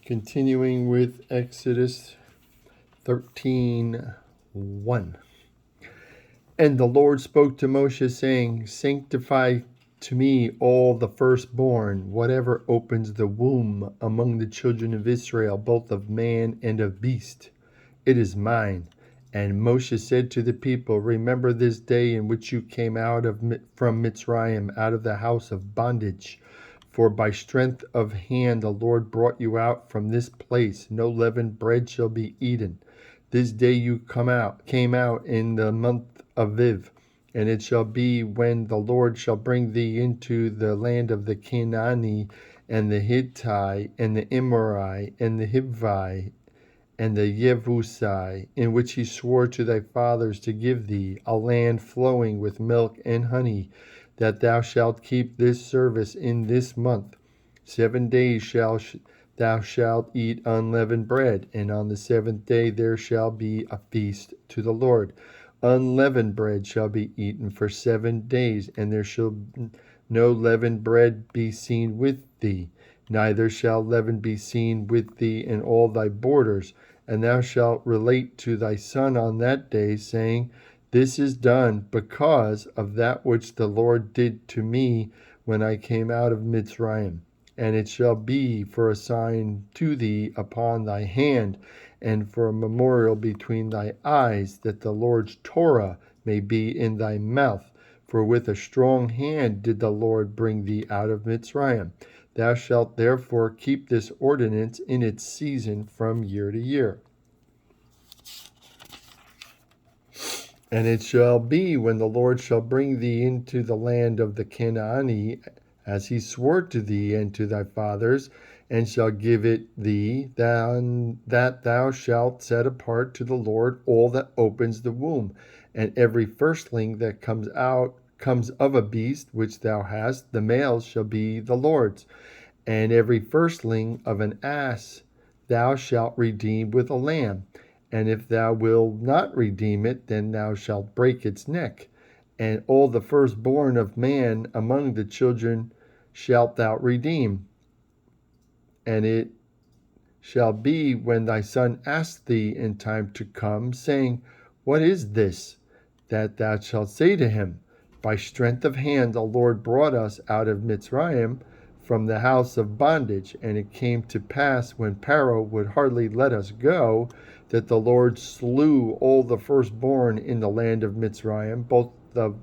Continuing with Exodus 13:1. And the Lord spoke to Moshe, saying, Sanctify to me all the firstborn, whatever opens the womb among the children of Israel, both of man and of beast. It is mine. And Moshe said to the people, Remember this day in which you came from Mitzrayim, out of the house of bondage. For by strength of hand the Lord brought you out from this place. No leavened bread shall be eaten. This day you came out in the month of Aviv. And it shall be when the Lord shall bring thee into the land of the Canaanite, and the Hittite, and the Amorite, and the Hivite, and the Yebusai, in which he swore to thy fathers to give thee, a land flowing with milk and honey, that thou shalt keep this service in this month. 7 days thou shalt eat unleavened bread, and on the seventh day there shall be a feast to the Lord. Unleavened bread shall be eaten for 7 days, and there shall no leavened bread be seen with thee. Neither shall leaven be seen with thee in all thy borders. And thou shalt relate to thy son on that day, saying, This is done because of that which the Lord did to me when I came out of Mitzrayim. And it shall be for a sign to thee upon thy hand, and for a memorial between thy eyes, that the Lord's Torah may be in thy mouth. For with a strong hand did the Lord bring thee out of Mitzrayim. Thou shalt therefore keep this ordinance in its season from year to year. And it shall be when the Lord shall bring thee into the land of the Canaanite, as he swore to thee and to thy fathers, and shall give it thee, that thou shalt set apart to the Lord all that opens the womb, and every firstling that comes of a beast which thou hast, the males shall be the Lord's. And every firstling of an ass thou shalt redeem with a lamb. And if thou wilt not redeem it, then thou shalt break its neck. And all the firstborn of man among the children shalt thou redeem. And it shall be when thy son asks thee in time to come, saying, What is this? That thou shalt say to him, By strength of hand the Lord brought us out of Mitzrayim, from the house of bondage. And it came to pass, when Pharaoh would hardly let us go, that the Lord slew all the firstborn in the land of Mitzrayim, both the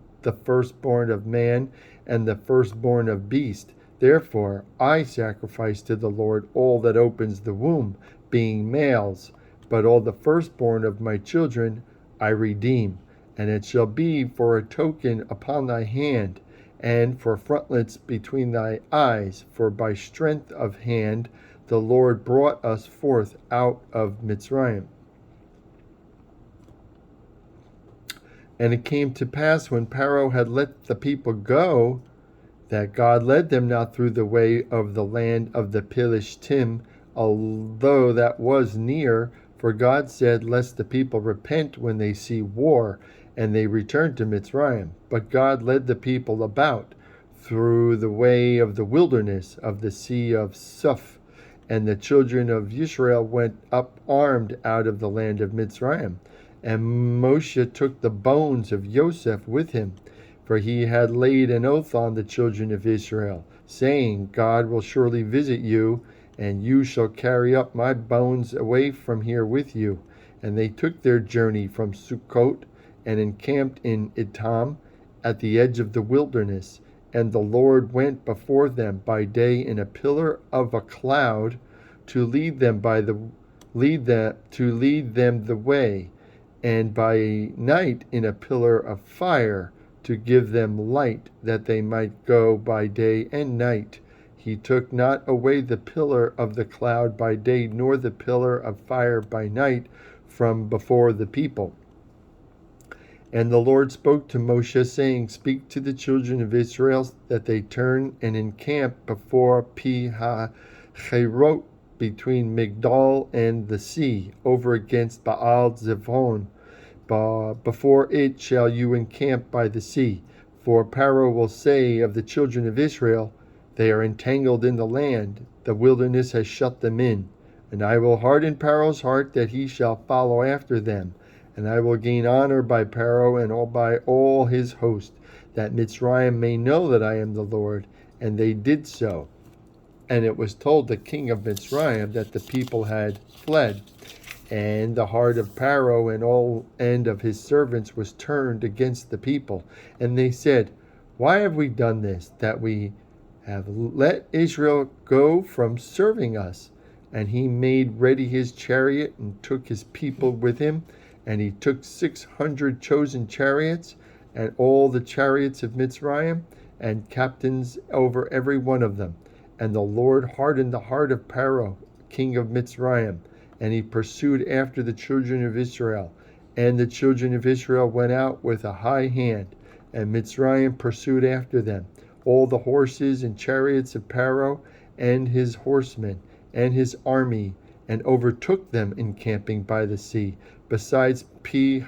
firstborn of man and the firstborn of beast. Therefore I sacrifice to the Lord all that opens the womb, being males, but all the firstborn of my children I redeem. And it shall be for a token upon thy hand, and for frontlets between thy eyes, for by strength of hand the Lord brought us forth out of Mitzrayim. And it came to pass, when Pharaoh had let the people go, that God led them not through the way of the land of the Philistine, although that was near, for God said, Lest the people repent when they see war, and they return to Mitzrayim. But God led the people about through the way of the wilderness of the sea of Suf, and the children of Israel went up armed out of the land of Mitzrayim. And Moshe took the bones of Joseph with him, for he had laid an oath on the children of Israel, saying, God will surely visit you, and you shall carry up my bones away from here with you. And they took their journey from Sukkot, and encamped in Etam, at the edge of the wilderness. And the Lord went before them by day in a pillar of a cloud, to lead them the way, and by night in a pillar of fire, to give them light, that they might go by day and night. He took not away the pillar of the cloud by day, nor the pillar of fire by night from before the people. And the Lord spoke to Moshe, saying, Speak to the children of Israel, that they turn and encamp before Pi-hacherot, between Migdol and the sea, over against Baal Zevon. Before it shall you encamp by the sea. For Pharaoh will say of the children of Israel, They are entangled in the land, the wilderness has shut them in. And I will harden Pharaoh's heart that he shall follow after them. And I will gain honor by Pharaoh and by all his host, that Mitzrayim may know that I am the Lord. And they did so. And it was told the king of Mitzrayim that the people had fled. And the heart of Pharaoh and of his servants was turned against the people. And they said, Why have we done this, that we have let Israel go from serving us? And he made ready his chariot and took his people with him. And he took 600 chosen chariots and all the chariots of Mitzrayim and captains over every one of them. And the Lord hardened the heart of Pharaoh, king of Mitzrayim, and he pursued after the children of Israel. And the children of Israel went out with a high hand, and Mitzrayim pursued after them, all the horses and chariots of Pharaoh and his horsemen and his army, and overtook them encamping by the sea, besides Pi-hahiroth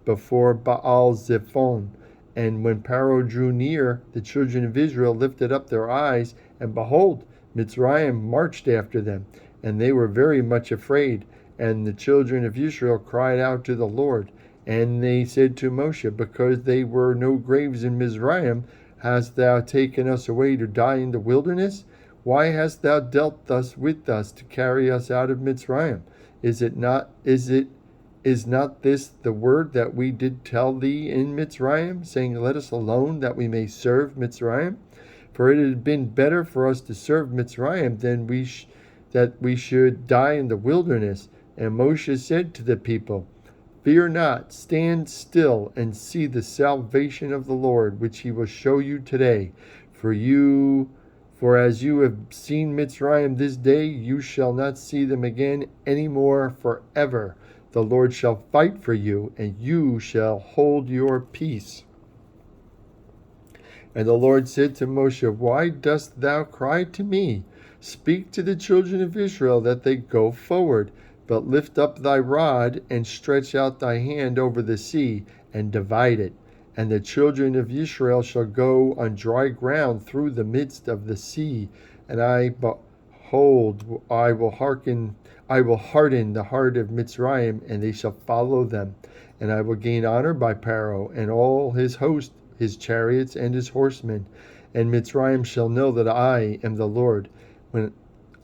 before Baal-zephon. And when Pharaoh drew near, the children of Israel lifted up their eyes, and behold, Mitzrayim marched after them, and they were very much afraid. And the children of Israel cried out to the Lord, and they said to Moshe, Because there were no graves in Mizraim, hast thou taken us away to die in the wilderness? Why hast thou dealt thus with us to carry us out of Mitzrayim? Is not this the word that we did tell thee in Mitzrayim, saying, Let us alone, that we may serve Mitzrayim? For it had been better for us to serve Mitzrayim than that we should die in the wilderness. And Moshe said to the people, Fear not, stand still and see the salvation of the Lord, which he will show you today. For as you have seen Mitzrayim this day, you shall not see them again any more forever. The Lord shall fight for you, and you shall hold your peace. And the Lord said to Moshe, Why dost thou cry to me? Speak to the children of Israel that they go forward, but lift up thy rod and stretch out thy hand over the sea and divide it. And the children of Israel shall go on dry ground through the midst of the sea. And I will harden the heart of Mitzrayim, and they shall follow them. And I will gain honor by Pharaoh and all his host, his chariots and his horsemen. And Mitzrayim shall know that I am the Lord, when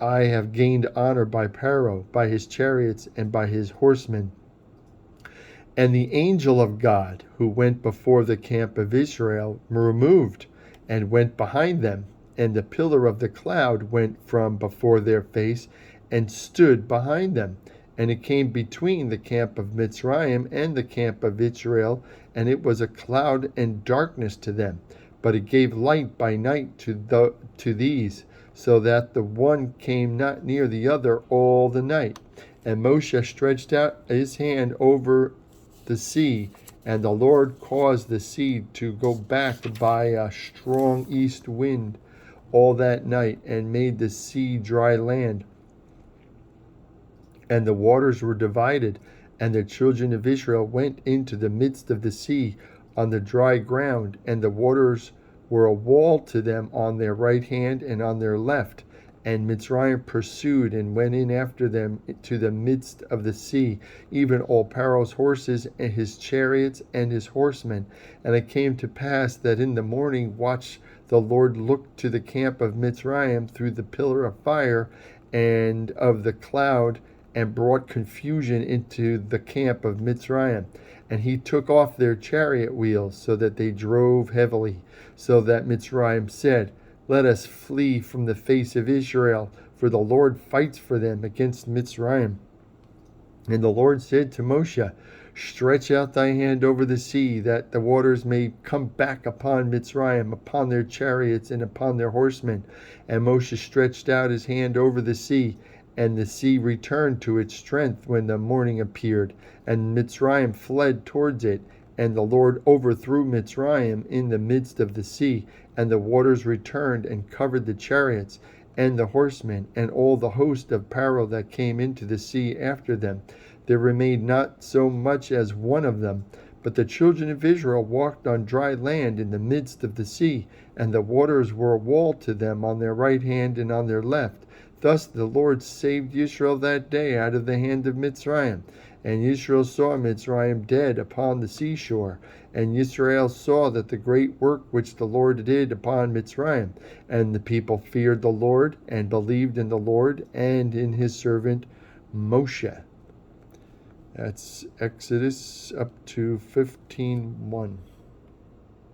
I have gained honor by Pharaoh, by his chariots, and by his horsemen. And the angel of God, who went before the camp of Israel, removed and went behind them. And the pillar of the cloud went from before their face and stood behind them. And it came between the camp of Mitzrayim and the camp of Israel, and it was a cloud and darkness to them. But it gave light by night to these, so that the one came not near the other all the night. And Moshe stretched out his hand over the sea, and the Lord caused the sea to go back by a strong east wind all that night, and made the sea dry land. And the waters were divided, and the children of Israel went into the midst of the sea on the dry ground, and the waters were a wall to them on their right hand and on their left. And Mitzrayim pursued and went in after them to the midst of the sea, even all Pharaoh's horses and his chariots and his horsemen. And it came to pass that in the morning watch the Lord looked to the camp of Mitzrayim through the pillar of fire and of the cloud, and brought confusion into the camp of Mitzrayim. And he took off their chariot wheels, so that they drove heavily, so that Mitzrayim said, Let us flee from the face of Israel, for the Lord fights for them against Mitzrayim. And the Lord said to Moshe, Stretch out thy hand over the sea, that the waters may come back upon Mitzrayim, upon their chariots and upon their horsemen. And Moshe stretched out his hand over the sea, and the sea returned to its strength when the morning appeared, and Mitzrayim fled towards it. And the Lord overthrew Mitzrayim in the midst of the sea, and the waters returned and covered the chariots and the horsemen, and all the host of Pharaoh that came into the sea after them. There remained not so much as one of them. But the children of Israel walked on dry land in the midst of the sea, and the waters were a wall to them on their right hand and on their left. Thus the Lord saved Yisrael that day out of the hand of Mitzrayim. And Yisrael saw Mitzrayim dead upon the seashore. And Yisrael saw that the great work which the Lord did upon Mitzrayim. And the people feared the Lord, and believed in the Lord, and in his servant Moshe. That's Exodus up to 15:1.